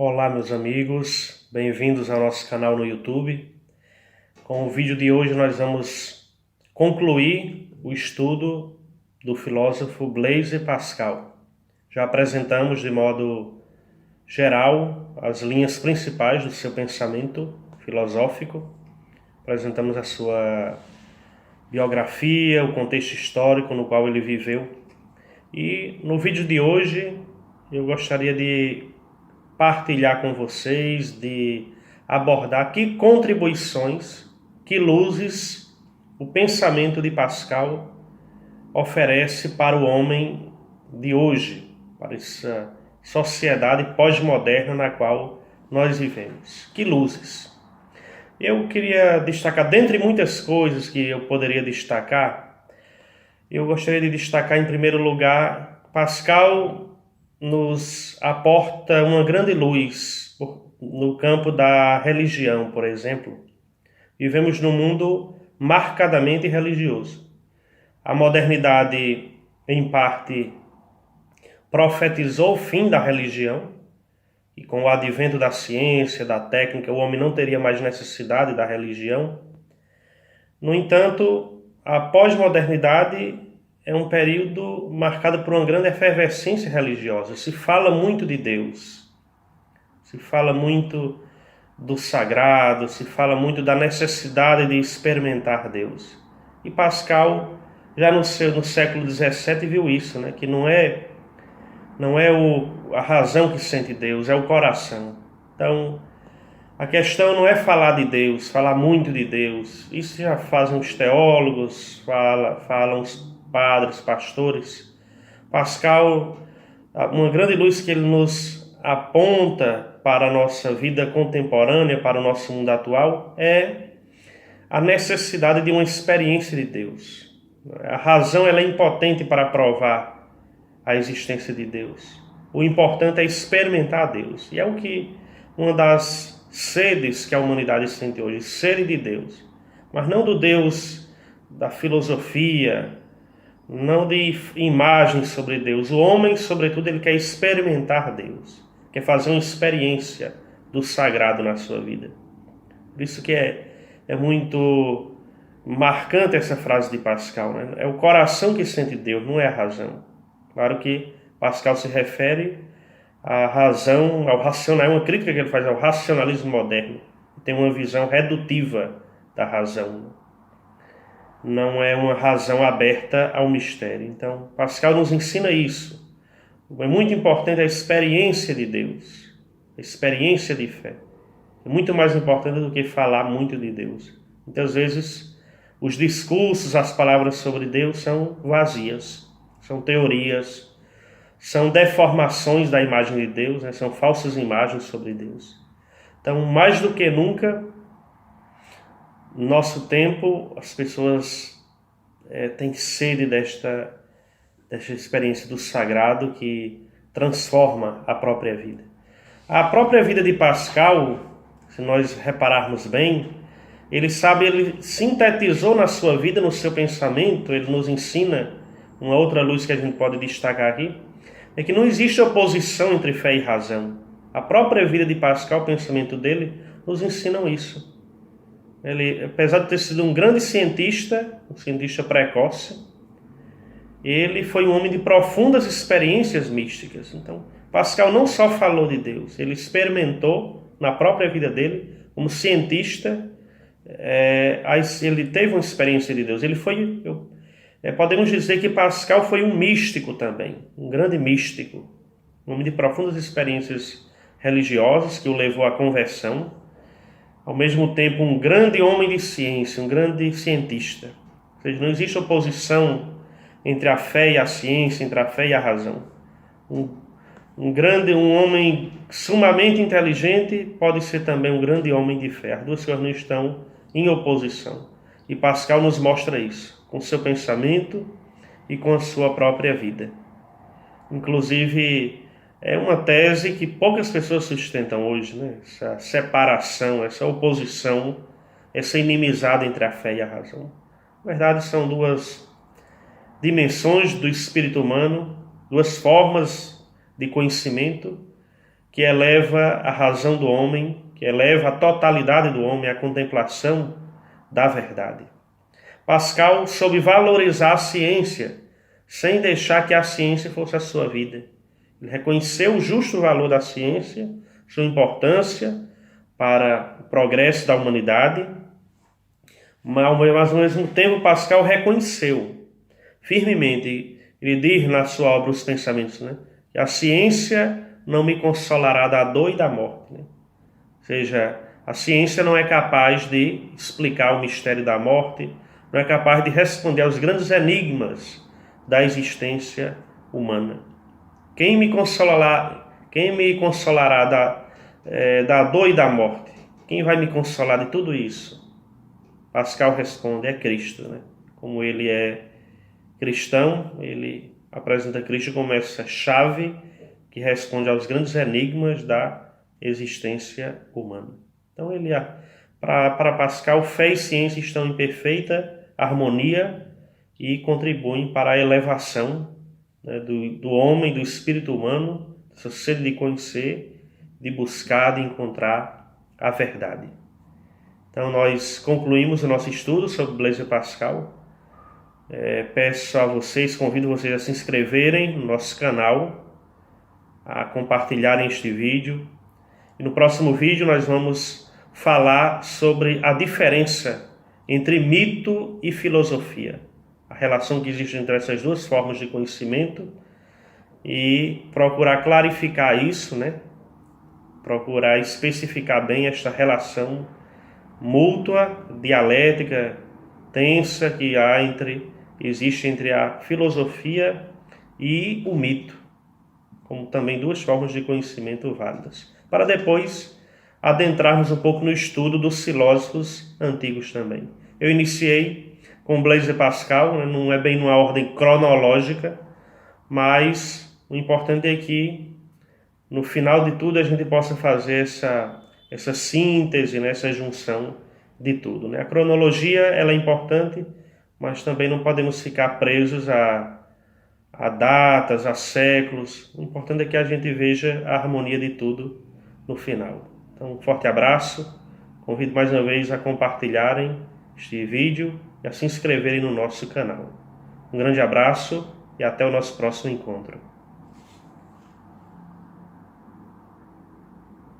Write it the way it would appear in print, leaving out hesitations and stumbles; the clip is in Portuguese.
Olá, meus amigos, bem-vindos ao nosso canal no YouTube. Com o vídeo de hoje nós vamos concluir o estudo do filósofo Blaise Pascal. Já apresentamos de modo geral as linhas principais do seu pensamento filosófico, apresentamos a sua biografia, o contexto histórico no qual ele viveu. E no vídeo de hoje eu gostaria de partilhar com vocês, de abordar que contribuições, que luzes o pensamento de Pascal oferece para o homem de hoje, para essa sociedade pós-moderna na qual nós vivemos. Que luzes! Eu queria destacar, dentre muitas coisas que eu poderia destacar, eu gostaria de destacar em primeiro lugar, Pascal nos aporta uma grande luz no campo da religião, por exemplo. Vivemos num mundo marcadamente religioso. A modernidade, em parte, profetizou o fim da religião, e com o advento da ciência, da técnica, o homem não teria mais necessidade da religião. No entanto, a pós-modernidade é um período marcado por uma grande efervescência religiosa. Se fala muito de Deus, se fala muito do sagrado, se fala muito da necessidade de experimentar Deus. E Pascal, já no século XVII, viu isso, né? Que não é a razão que sente Deus, é o coração. Então, a questão não é falar de Deus, falar muito de Deus. Isso já fazem os teólogos, falam os padres, pastores. Pascal, uma grande luz que ele nos aponta para a nossa vida contemporânea, para o nosso mundo atual, é a necessidade de uma experiência de Deus. A razão ela é impotente para provar a existência de Deus. O importante é experimentar Deus. E é o que uma das sedes que a humanidade sente hoje, sede de Deus. Mas não do Deus da filosofia, não de imagens sobre Deus. O homem, sobretudo, ele quer experimentar Deus, quer fazer uma experiência do sagrado na sua vida. Por isso que é muito marcante essa frase de Pascal, né? É o coração que sente Deus, não é a razão. Claro que Pascal se refere à razão, ao racional, é uma crítica que ele faz ao racionalismo moderno, que tem uma visão redutiva da razão. Não é uma razão aberta ao mistério. Então, Pascal nos ensina isso. É muito importante a experiência de Deus, a experiência de fé. É muito mais importante do que falar muito de Deus. Muitas vezes, os discursos, as palavras sobre Deus são vazias, são teorias, são deformações da imagem de Deus, né? São falsas imagens sobre Deus. Então, mais do que nunca, no nosso tempo, as pessoas têm sede desta experiência do sagrado que transforma a própria vida. A própria vida de Pascal, se nós repararmos bem, ele sintetizou na sua vida, no seu pensamento, ele nos ensina, uma outra luz que a gente pode destacar aqui, é que não existe oposição entre fé e razão. A própria vida de Pascal, o pensamento dele, nos ensinam isso. Ele, apesar de ter sido um grande cientista, um cientista precoce, ele foi um homem de profundas experiências místicas. Então, Pascal não só falou de Deus, ele experimentou na própria vida dele, como cientista, ele teve uma experiência de Deus. Podemos dizer que Pascal foi um místico também, um grande místico, um homem de profundas experiências religiosas que o levou à conversão, ao mesmo tempo um grande homem de ciência, um grande cientista. Ou seja, não existe oposição entre a fé e a ciência, entre a fé e a razão. Um homem sumamente inteligente pode ser também um grande homem de fé. As duas coisas não estão em oposição. E Pascal nos mostra isso, com seu pensamento e com a sua própria vida. Inclusive, é uma tese que poucas pessoas sustentam hoje, né? Essa separação, essa oposição, essa inimizade entre a fé e a razão. Na verdade, são duas dimensões do espírito humano, duas formas de conhecimento que eleva a razão do homem, que eleva a totalidade do homem à contemplação da verdade. Pascal soube valorizar a ciência, sem deixar que a ciência fosse a sua vida. Ele reconheceu o justo valor da ciência, sua importância para o progresso da humanidade, mas ao mesmo tempo Pascal reconheceu firmemente, ele diz na sua obra Os Pensamentos, que a ciência não me consolará da dor e da morte. Ou seja, a ciência não é capaz de explicar o mistério da morte, não é capaz de responder aos grandes enigmas da existência humana. Quem me consolará da dor e da morte? Quem vai me consolar de tudo isso? Pascal responde, é Cristo. Como ele é cristão, ele apresenta Cristo como essa chave que responde aos grandes enigmas da existência humana. Então, para Pascal, fé e ciência estão em perfeita harmonia e contribuem para a elevação do homem, do espírito humano, dessa sede de conhecer, de buscar, de encontrar a verdade. Então, nós concluímos o nosso estudo sobre Blaise Pascal. Peço a vocês, convido vocês a se inscreverem no nosso canal, a compartilharem este vídeo. E no próximo vídeo nós vamos falar sobre a diferença entre mito e filosofia, a relação que existe entre essas duas formas de conhecimento e procurar clarificar isso, procurar especificar bem esta relação mútua, dialética, tensa que existe entre a filosofia e o mito, como também duas formas de conhecimento válidas, para depois adentrarmos um pouco no estudo dos filósofos antigos também. Eu iniciei com Blaise Pascal, não é bem numa ordem cronológica, mas o importante é que no final de tudo a gente possa fazer essa síntese, essa junção de tudo. A cronologia ela é importante, mas também não podemos ficar presos a datas, a séculos. O importante é que a gente veja a harmonia de tudo no final. Então, um forte abraço. Convido mais uma vez a compartilharem este vídeo e a se inscreverem no nosso canal. Um grande abraço e até o nosso próximo encontro.